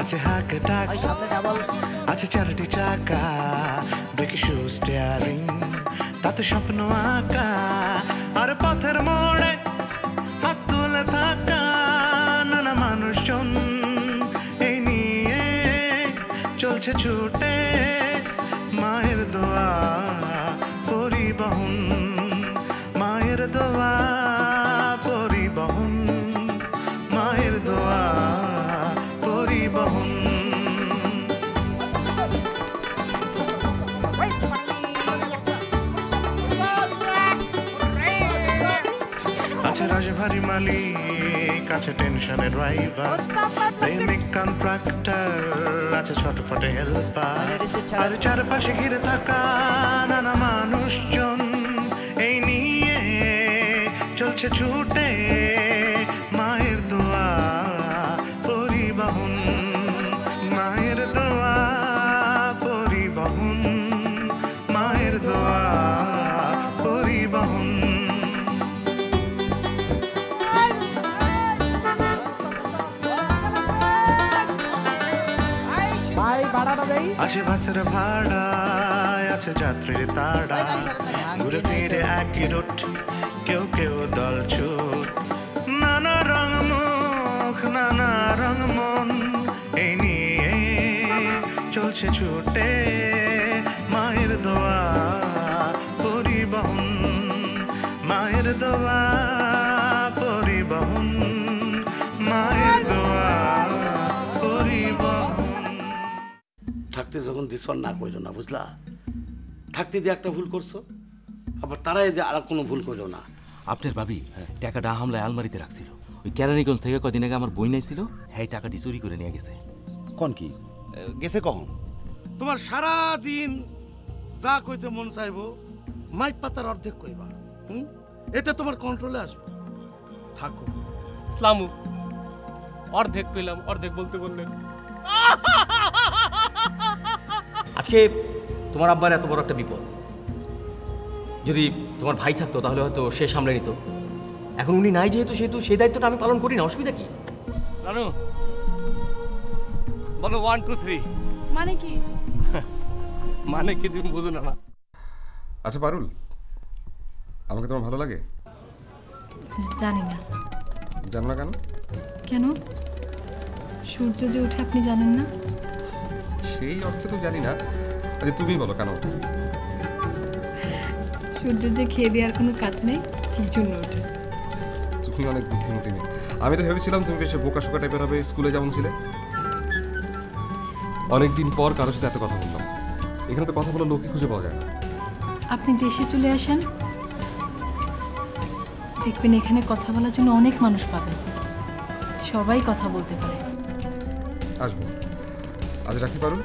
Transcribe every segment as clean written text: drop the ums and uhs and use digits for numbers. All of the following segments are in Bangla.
আছে হাক ডাক আছে চারটি চাকা ব্রেক শু স্টিয়ারিং তাতে স্বপ্ন আঁকা আর পথের মোড়ে হাত তুলে থাকা নানা মানুষজন এই নিয়ে চলছে ছুটে মায়ের দোয়া পরিবহন মায়ের দোয়া পরিবহন মায়ের দোয়া পরিবহন আছে রাজভারী মালিক আছে টেনশনের ড্রাইভার প্রেমিক কন্ট্রাক্টর আছে ছোটফটে হেল্পার আর চারপাশে ঘিরে থাকা নানা মানুষজন এই নিয়ে চলছে ছুটে মায়ের দোয়া পরিবহন মায়ের দোয়া পরিবহন মায়ের দোয়া পরিবহন আছে বাসের ভাড়া আছে যাত্রীর তাড়া ঘুরে ফিরে একই রুট কেউ কেউ দল ছুট নানা রং মুখ নানা রং মন এই নিয়ে চলছে ছুটে মায়ের দোয়া পরিবহন মায়ের দোয়া পরিবহন মায়ের দোয়া পরিবহন থাকতে যখন দিশন না কইরো না বুঝলা থাকতে দিয়ে একটা ভুল করছো আবার তারাই যে আর কোনো ভুল করো না আপনার ভাবি টাকাটা হামলায় আলমারিতে রাখছিল ওই কেরানীগঞ্জ থেকে কদিন আগে আমার বই নাইছিল হ্যাঁ টাকাটি চুরি করে নিয়ে গেছে কোন কি গেছে কখন তোমার সারা দিন যা কইতে মন চাইবো মাইক পাতার অর্ধেক কইবা এতে তোমার কন্ট্রোলে আসবে থাকো ইসলামু অর্ধেক পেলাম অর্ধেক বলতে বললেন আজকে তোমার আব্বার এত বড় একটা বিপদ যদি তোমার ভাই থাকতো তাহলে হয়তো সে সামলে নিত এখন উনি নাই যেহেতু সেহেতু সেই দায়িত্বটা আমি পালন করি না অসুবিধা কি রানু বলো 1 2 3 মানে কি মানে কি তুমি বুঝো না আচ্ছা পারুল আমাকে তোমার ভালো লাগে জানি না জানো না কেন কেন সূর্য যে ওঠে আপনি জানেন না সেই অর্থে তো জানি না আচ্ছা তুমি বলো কেন সূর্য যে খেয়ে দেওয়ার কোনো কাজ নেই সেই জন্য ওঠে তুমি অনেক বুদ্ধিমতী মেয়ে আমি তো ভেবেছিলাম তুমি বেশ বোকা শোকা টাইপের হবে স্কুলে যেমন ছিলে অনেকদিন পর কারোর সাথে এত কথা বললাম এখানে তো কথা বলার লোকই খুঁজে পাওয়া যায় না আপনি দেশে চলে আসেন দেখবেন এখানে কথা বলার জন্য অনেক মানুষ পাবেন সবাই কথা বলতে পারে আসবো আজ রাখি পারুল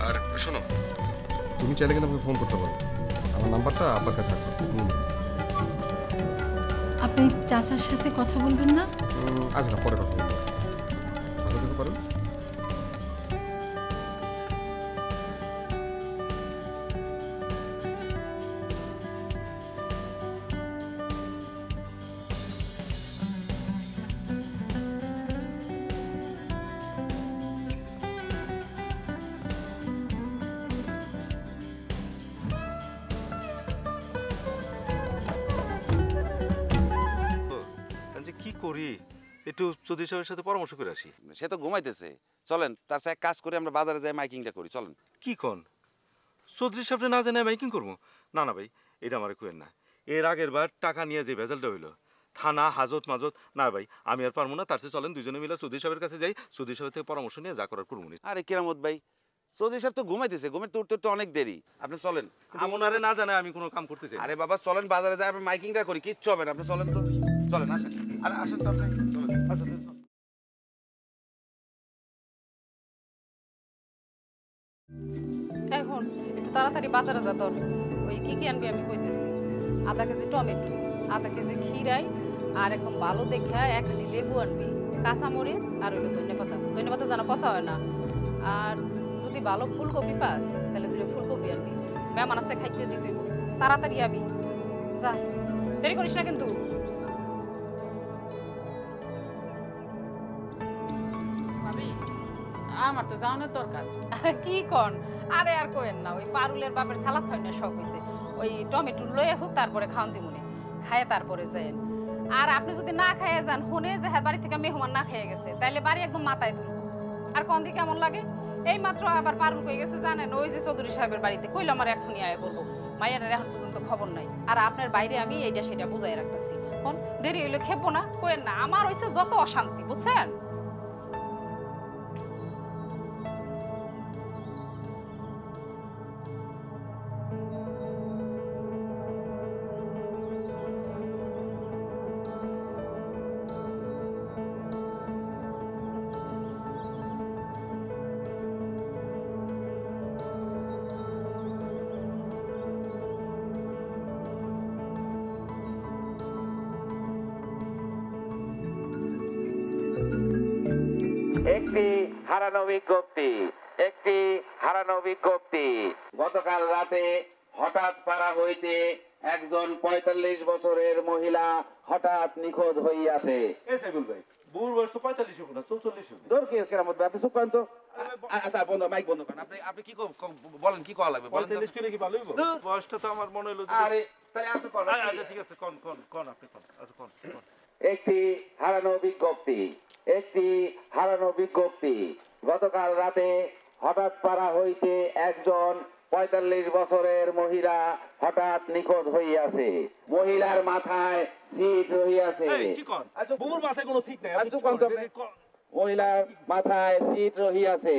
আর শোনো তুমি চাইলে কিন্তু আমাকে ফোন করতে পারো আমার নাম্বারটা আপনার কাছে আছে আপনি চাচার সাথে কথা বলবেন না আজ না পরে কথা বলবো ভালো থেকে পারুল করি একটু চৌধুরী সাহেবের সাথে পরামর্শ করে আসি সে তো ঘুমাইতেছে চলেন তার সাথে এক কাজ করে আমরা বাজারে যাই মাইকিংটা করি চলেন কি কোন চৌধুরী সাহেবটা না জানায় মাইকিং করবো না না ভাই এটা আমার কুয়েন না এর আগের বার টাকা নিয়ে যে ভেজালটা হইলো থানা হাজত মাজত না ভাই আমি আর পারবো না তার সাথে চলেন দুজনে মিলে চৌধুরী সাহেবের কাছে যাই চৌধুরী সাহেব থেকে পরামর্শ নিয়ে যা করার করবো। আরে কেরামত ভাই চৌধুরী সাহেব তো ঘুমাইতেছে ঘুমের তোর তো অনেক দেরি আপনি চলেন এমন আরে না জানায় আমি কোনো কাম করতে চাই। আরে বাবা চলেন বাজারে যাই আমরা মাইকিংটা করি কিচ্ছু হবে না আপনি চলেন তো চলেন আসেন আরে আসেন তো আপনি চলেন আসেন এখন একটু তাড়াতাড়ি বাজারে যা তোর ওই কি আনবি আমি কইতেছি আধা কেজি টমেটো আধা কেজি খিরাই আর একদম ভালো দেখে একখানি লেবু আনবি কাঁচামরিচ আর ওই ধন্যপাতা যেন পচা হয় না আর যদি ভালো ফুলকপি পাস তাহলে দুটো ফুলকপি আনবি মেহমান আসতে খাইতে দিতে তাড়াতাড়ি আবি যা দেরি করিস না কিন্তু। আমার তো জানার দরকার। কি কন? আরে আর কোয়েন না, ওই পারুলের বাপের সালাদ খাই না শখ হইছে। ওই টমেটো লয়ে হোক তারপরে খাওন দিমুনি, খায় তারপরে যায়েন। আর আপনি যদি না খাইয়ে যান, শুনে যে হ্যাঁ বাড়ি থেকে মেহমান না খেয়ে গেছে, তাইলে বাড়ি একদম মাথায় তুলব। আর কোন দিকে কেমন লাগে? এই মাত্র আবার পারুল কই গেছে জানেন, ওই যে চৌধুরী সাহেবের বাড়িতে, কইলো আমার এখনই আয় করবো। মায়ের এখন পর্যন্ত খবর নাই। আর আপনার বাইরে আমি এইটা সেটা বুঝাই রাখতেছি। কোন দেরি হইলে খেপবো না, কোয়েন না। আমার হইছে যত অশান্তি, বুঝছেন? একটি হারানো বিজ্ঞপ্তি, একটি হারানো বিজ্ঞপ্তি। গতকাল রাতে হঠাৎ পাড়া হইতে একজন ৪৫ বছরের মহিলা হঠাৎ নিখোঁজ হইয়াছে। বুড় বয়স তো ৪৫ হবে না, ৪৪ হবে। দরকার কেরামত ভাই, আপনি চুপ করেন তো। আচ্ছা বন্ধ, মাইক বন্ধ করেন। আপনি কি বলেন, কি করা লাগবে বলেন। ৪৫ কিলো কি ভালো হইব? বয়সটা তো আমার মনে হলো। আরে তাহলে আপনি কোন? আচ্ছা ঠিক আছে, কোন আপনি কোন। আচ্ছা কোন। একটি হারানো বিজ্ঞপ্তি, একটি হারানো বিজ্ঞপ্তি। গতকাল রাতে হঠাৎ পাড়া হইতে একজন ৪৫ বছরের মহিলা হঠাৎ নিখোঁজ হইয়াছে। মহিলার মাথায় সিট রহিয়াছে। মহিলার মাথায় সিট রহিয়াছে।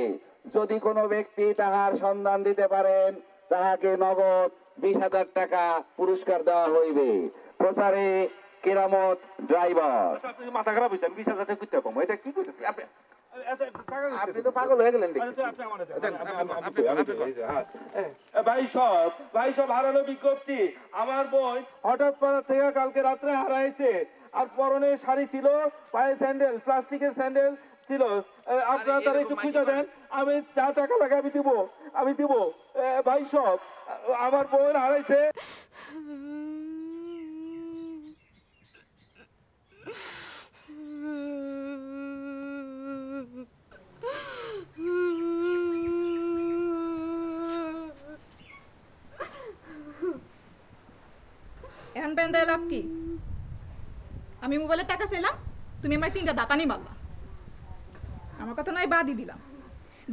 যদি কোনো ব্যক্তি তাহার সন্ধান দিতে পারেন, তাহাকে নগদ ২০,০০০ টাকা পুরস্কার দেওয়া হইবে। প্রচারে কেরামত ড্রাইভার। মাথা খারাপ হয়েছে, আমি ২০,০০০ টাকা করতে পাবো। এটা কি করতেছি আপনি? তো পাগল হয়ে গেলেন। ভাই সব হারানো বিজ্ঞপ্তি। আমার বোন হঠাৎ পাড়া থেকে কালকে রাত্রে হারাইছে। আর পরনে শাড়ি ছিল, পায়ে স্যান্ডেল, প্লাস্টিকের স্যান্ডেল ছিল। আপনারা তারা একটু খুঁজে দেন, আমি যা টাকা লাগে আমি দিব। ভাই সব আমার বোন হারাইছে। এখন বেন্দায় লাভ কি? আমি মোবাইলে টাকা চাইলাম, তুমি আমার ৩টা দাঁতানি মারলা। আমার কথা নয় বাদই দিলাম।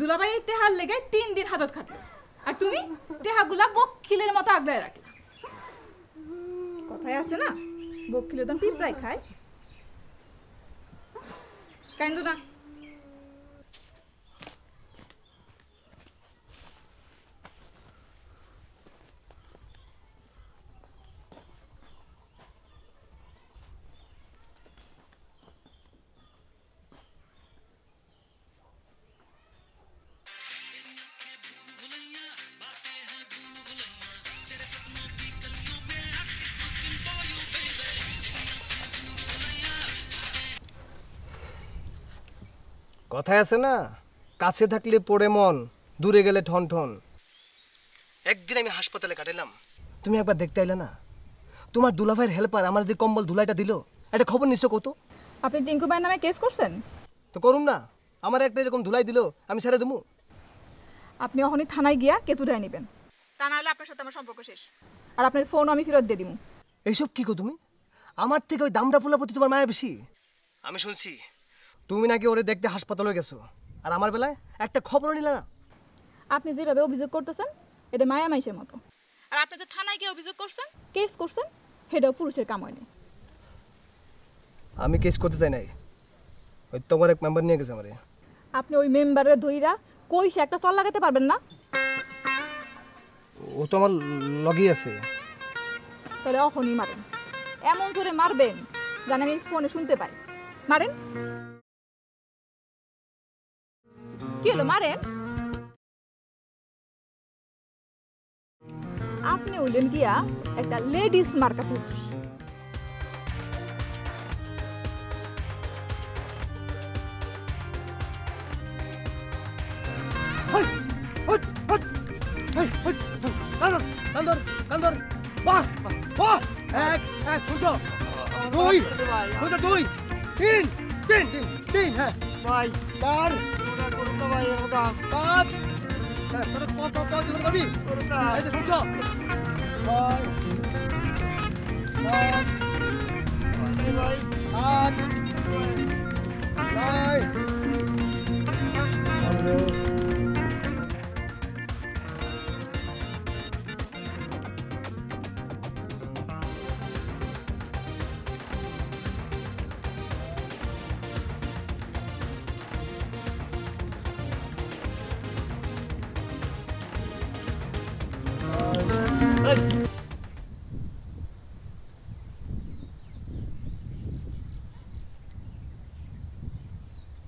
দুলাভাই টেহার লেগে ৩ দিন হাজত খাটলো, আর তুমি টেহাগুলা বকখিলের মতো আগলায় রাখলা। কথায় আছে না, বকখিলের দাম পিঁপড়াই খায়। কাইন্দু না। কথায় আছে না, কাছে থাকলে পড়ে মন, দূরে গেলে ঠন ঠন। একদিন আমি হাসপাতালে কাটালাম, তুমি একবার দেখতে আইলে না? তোমার দুলাভাইয়ের হেল্পার আমার যে কম্বল ধুলাইটা দিল, এটা খবর নিশ্চয় কত? আপনি টিঙ্কু ভাইয়ের নামে কেস করছেন? তো করুন না, আমার একটা এরকম ধুলাই দিল, আমি ছেড়ে দেবো? আপনি ওখানে থানায় গিয়া কেস উঠাই নেবেন, তা না হলে আপনার সাথে আমার সম্পর্ক শেষ। আর আপনার ফোন আমি ফেরত দিয়ে দিব। এইসব কি কো তুমি? আমার থেকে ওই দামটা পোলাপতি তোমার মায়ের বেশি। আমি শুনছি তুমি নাকি ওরে দেখতে হাসপাতালে গেছো, আর আমার বেলায় একটা খবরও নিলা না। আপনি যেভাবে অভিযোগ করতেছেন এটা মায়া মাইসের মতো। আর আপনি যে থানায় গিয়ে অভিযোগ করছেন, কেস করছেন, সেটাও পুরুষের কাম হয়নি। আমি কেস করতে চাই নাই, ওই তোমার এক মেম্বার নিয়ে গেছে আমারে। আপনি ওই মেম্বারের ধইরা কইসে একটা চল লাগাতে পারবেন না? ও তো আমার লগেই আছে। তাহলে অখনই মারেন, এমন জোরে মারবেন যেন আমি ফোনে শুনতে পাই। মারেন। কি হলো, মারেন। আপনি হইলেন গিয়া একটা লেডিস মার্কা পুরুষ। দুই, তিন, তিন, তিন, হ্যাঁ ভাই, 4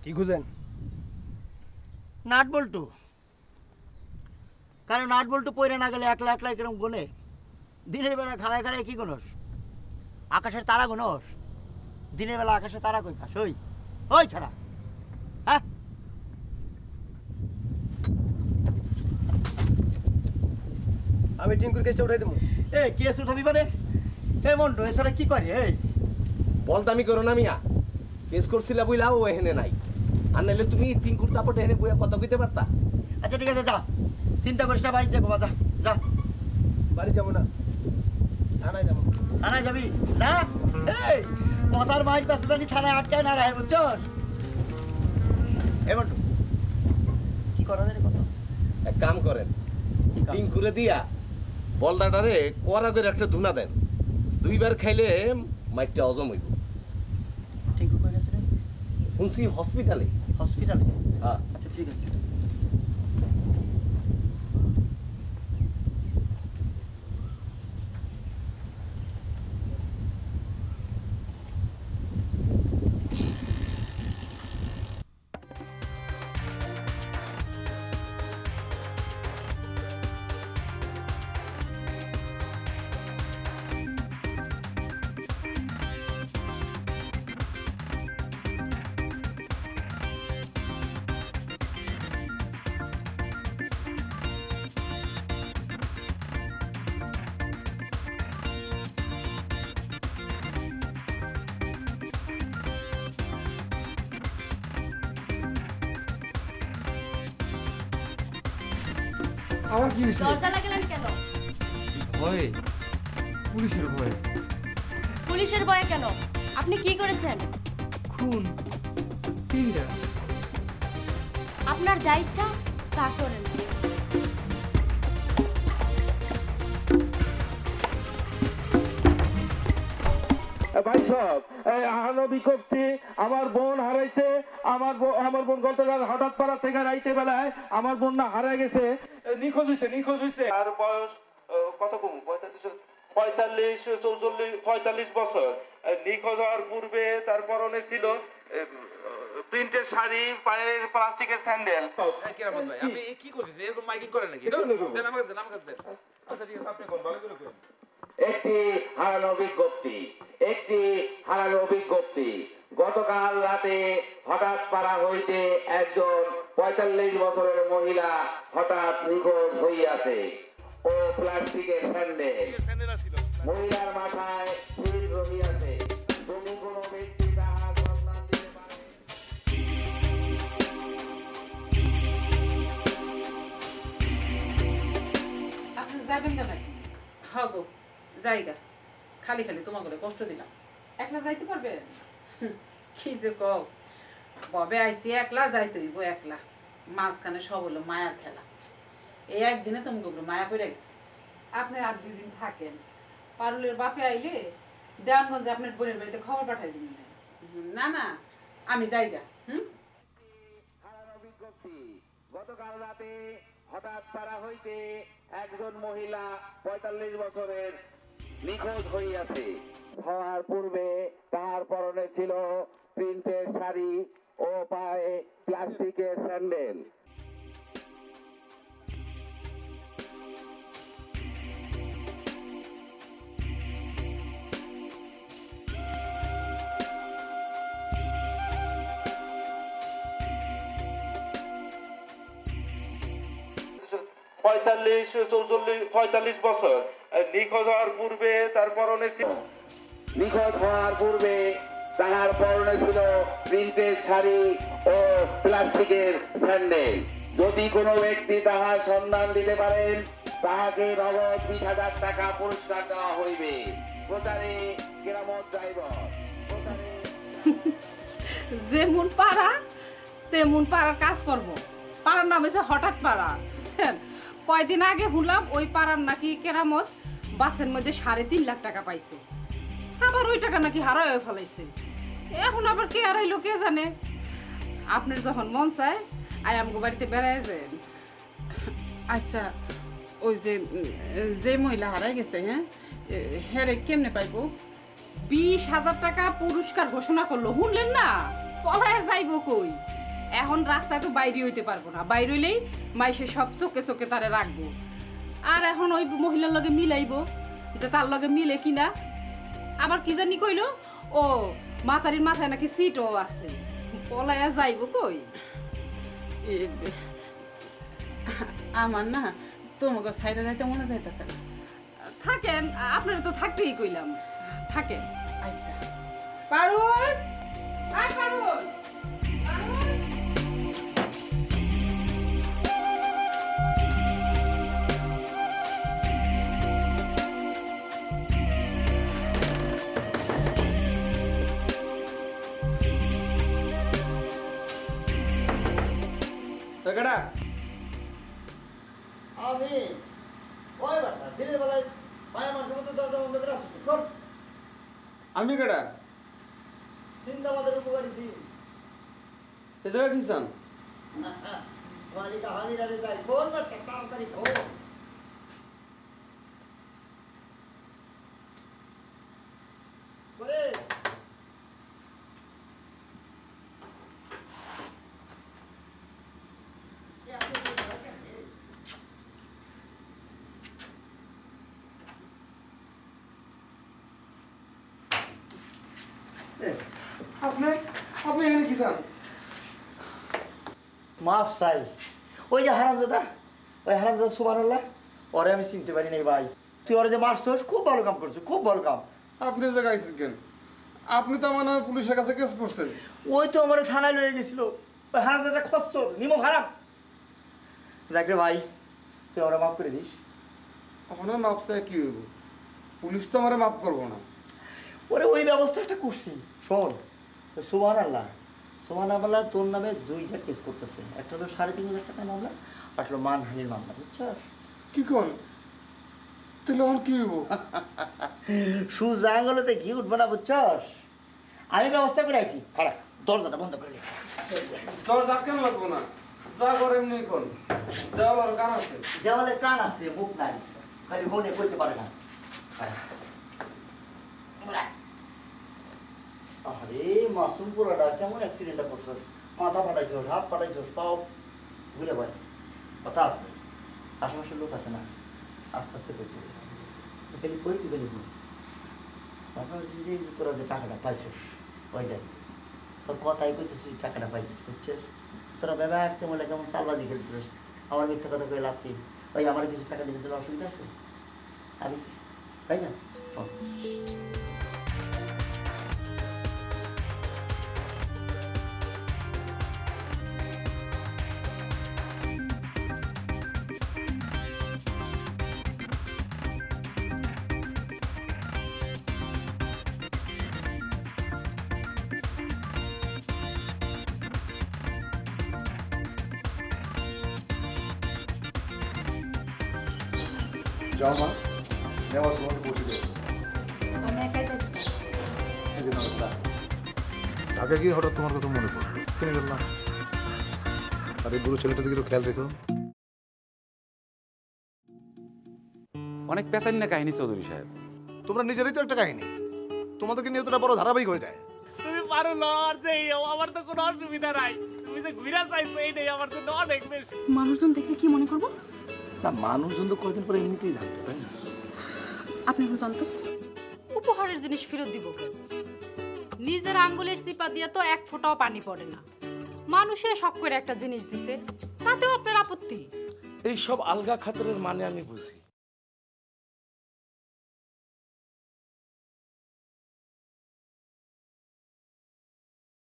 কি খুঁজেন? নাট বল্টু। কারণ নাট বল্টু পয়রা না গেলে একলা একলা কিরম গুনে? দিনের বেলা খাড়ায় খাড়ায় কি গুনস? আকাশের তারা গুনস? দিনের বেলা আকাশের তারা কই পাস? ওই ওই ছাড়া হ্যাঁ আমি টিঙ্কুর কেসটা উঠাই দেবো। এ কেস উঠাবি মানে? হে মন্টু এছাড়া কি করে? এই বলতামি করো না মিয়া, কেস করছিলা বইলা ও এখানে নাই, আর নাইলে তুমি টিঙ্কুর দাপটে এখানে বইয়া কথা কইতে পারতা। আচ্ছা ঠিক আছে, যা, চিন্তা করিস না, বাড়ি যাবো, যা যা। বাড়ি যাবো না, থানায় যাবো। থানায় যাবি? যা। এই কথার মাইট পাশে জানি থানায় আটকায় না রায়, বুঝছ? এ মন্টু কি করা যায় কথা? এক কাম করেন, টিঙ্কুরে দিয়া বলদাটারে কড়া করে একটা ধুনা দেন, 2 বার খাইলে মাইটটা হজম হইব। টিঙ্কু কই গেছে রে? শুনছি হসপিটালে। হসপিটালে? হ্যাঁ। আচ্ছা ঠিক আছে। আমার কি হয়েছে? দরজা লাগালেন কেন? ভয়ে, পুলিশের ভয়ে। পুলিশের ভয়ে কেন? আপনি কি করেছেন? খুন 3টা। আপনার যা ইচ্ছা তা করেন। ভাই সব আহানবী করছি, আমার বোন হারাইছে, আমার বোন গতকাল হঠাৎ পাড়া থেকে রাইতে বেলায় আমার বোন না হারাই গেছে, নিখোঁজ হয়েছে। আর বয়স কত কম? 45 বছর। নিখোঁজ হওয়ার পূর্বে তার পরনে ছিল প্রিন্টের শাড়ি, পায়ে প্লাস্টিকের স্যান্ডেল। কিরামত ভাই, আপনি কি করতেছেন? এরকম মাইকিং করেন নাকি? দেন আমার কাছে, আমার কাছে। আচ্ছা ঠিক আছে, আপনি কোন ভালো করে করেন। একটি হারানো বিজ্ঞপ্তি। গতকাল রাতে হঠাৎ পাড়া হইতে একজন 45 বছরের মহিলা হঠাৎ নিখোঁজ হইয়াছে ও প্লাস্টিকের স্যান্ডেল। মহিলার মাথায় ছিট রহিয়াছে। যদি কোনো ব্যক্তি তাহার সন্ধান দিতে পারে। আপনি যাবেন না নাকি? হ্যাঁ গো, জায়গা খালি খালি তোমাকে কষ্ট দিলাম। একলা যাইতে পারবে? কি যে কও, ববে আইসি একলা যাইতে হইব, একলা। মাঝখানে সব হলো মায়ার খেলা। এই একদিনে তোমাকে মায়া পড়ে গেছে। আপনি আর 2 দিন থাকেন, পারুলের বাপে আইলে দেওয়ানগঞ্জে আপনার বোনের বাড়িতে খবর পাঠাই দিন। না না, আমি যাইগা। গতকাল রাতে হঠাৎ পাড়া হইতে একজন মহিলা 45 বছরের নিখোঁজ হইয়াছে। হওয়ার পূর্বে তাহার পরনে ছিল প্রিন্টের শাড়ি ও পায়ে প্লাস্টিকের স্যান্ডেল। পঁয়তাল্লিশ বছর। নিখোঁজ হওয়ার পূর্বে তার পরনে ছিল তাহার পরনে ছিল প্রিন্টের শাড়ি ও প্লাস্টিকের স্যান্ডেল। যদি কোনো ব্যক্তি তাহার সন্ধান দিতে পারেন তাহাকে নগদ 20,000 টাকা পুরস্কার দেওয়া হইবে। প্রচারে কেরামত ড্রাইভার। যেমন পাড়া তেমন পাড়ার কাজ করব। পাড়ার নাম হয়েছে হঠাৎ পাড়া, বুঝছেন? কয়দিন আগে শুনলাম ওই পাড়ার নাকি কেরামত বাসের মধ্যে 3.5 লাখ টাকা পাইছে, আবার ওই টাকা নাকি হারায় ফেলাইছে। এখন আবার কে হারাইলো কে জানে। আপনার যখন মন চায় আমগো বাড়িতে বেড়ায় যান। আচ্ছা, ওই যে মহিলা হারাই গেছে, হ্যাঁ, হেরে কেমনে পাইবো? 20,000 টাকা পুরস্কার ঘোষণা করলো, শুনলেন না? পলায় যাইব কই? এখন রাস্তায় তো বাইরে হইতে পারবো না, বাইরে হইলেই মাইসে সব চোখে চোখে তারে রাখবো। আর এখন ওই মহিলার লগে মিলাইবো যে তার লগে মিলে কিনা। আবার কি জানি কইলো, ও মাতারির মাথায় নাকি সিটও আছে, পলায় যাইব কই? আমার না তোমাকে সাইডে যাইতে মনে যাইতেছে না। থাকেন, আপনারা তো থাকতেই কইলাম, থাকেন। আচ্ছা পারুল, আয় পারুল। আমি ওই বাটা দিনের বেলায় পায়ে মাঝে মধ্যে দরজা বন্ধ করে আসছি। আমি কেডা? জিন্দাবাদের উপকারী দিন এ জায়গা কি চান? মালিকা হামিরারে যাই কোন বাটা তাড়াতাড়ি খোল। করে আপনি এখানে কি চান? মাফ চাই। ওই যে হারামজাদা, ওই হারামজাদা সুবহানাল্লাহ, ওরে আমি চিনতে পারি নাই ভাই। তুই ওরে যে মারছস, খুব ভালো কাম করছিস, খুব ভালো কাম। আপনি যে গাইছেন কেন? আপনি তো আমার নামে পুলিশের কাছে কেস করছেন। ওই তো আমার থানায় লয়ে গেছিল, ওই হারামজাদা খচ্চর নিমক হারাম। যাক রে ভাই, তুই ওরা মাফ করে দিস। আমার মাপ চাই কি হইব? পুলিশ তো আমার মাফ করবো না। ওরে ওই ব্যবস্থাটা করছি। শোন, সুবহানাল্লাহ, সুবহানাল্লাহ, তোর নামে 2টা কেস করতেছে। একটা হলো 3.5 টাকার মামলা, আর একটা মানহানির মামলা, বুঝছস? কি কোন? তাহলে এখন কি হইব? সুজা আঙুলেতে ঘি উঠবে না, বুঝছস? আমি ব্যবস্থা করে আইছি। খারাপ, দরজাটা বন্ধ করে নে। দরজা কেন লাগবো না? যা করে এমনি কোন। দেওয়ালের কান আছে। দেওয়ালের কান আছে, মুখ নাই, খালি হনে কইতে পারে না। আরে মাসুম পুরাটা কেমন অ্যাক্সিডেন্টটা করছস? মাথা ফাটাইছস, হাত ফাটাইছস, পাও ঘুরে ভাই। কথা আছে, আশেপাশে লোক আছে না, আস্তে আস্তে করছে। খালি কই তুই খালি বল। আপনার যে তোরা যে টাকাটা পাইছস, ওই দেখ তোর কথাই কইতেছিস টাকাটা পাইছিস, বুঝছিস? তোরা ভেবে একটা বলে কেমন চালবাজি খেলছিস। আমার মিথ্যা কথা কয়ে লাভ কি? ওই আমার কিছু টাকা দিতে তোর অসুবিধা আছে? আমি তাই না? যাও মা, নেওয়া তোমাকে পৌঁছে দেবো। ঢাকা গিয়ে হঠাৎ তোমার কথা মনে পড়লো, কেন গেল না? আর এই বুড়ো ছেলেটার দিকে একটু খেয়াল রেখো। অনেক পেছানি না কাহিনী চৌধুরী সাহেব। তোমরা নিজেরই তো একটা কাহিনী, তোমাদেরকে নিয়ে তোটা বড় ধারাবাহিক হয়ে যায়। তুমি পারো লর দেই, আমার তো কোনো অসুবিধা নাই। তুমি যে ঘুরা চাইছো এইটাই আমার জন্য অনেক বেশি। মানুষজন দেখলে কি মনে করবো? না, মানুষজন তো কয়দিন পরে এমনিতেই জানতো, তাই না? আপনি জানতো? উপহারের জিনিস ফেরত দিব কেন? নিজের আঙ্গুলের চিপা দিয়ে তো 1 ফোঁটাও পানি পড়ে না। মানুষে শখ করে একটা জিনিস দিতে, তাতেও আপনার আপত্তি? এইসব আলগা খাতরের মানে আমি বুঝি।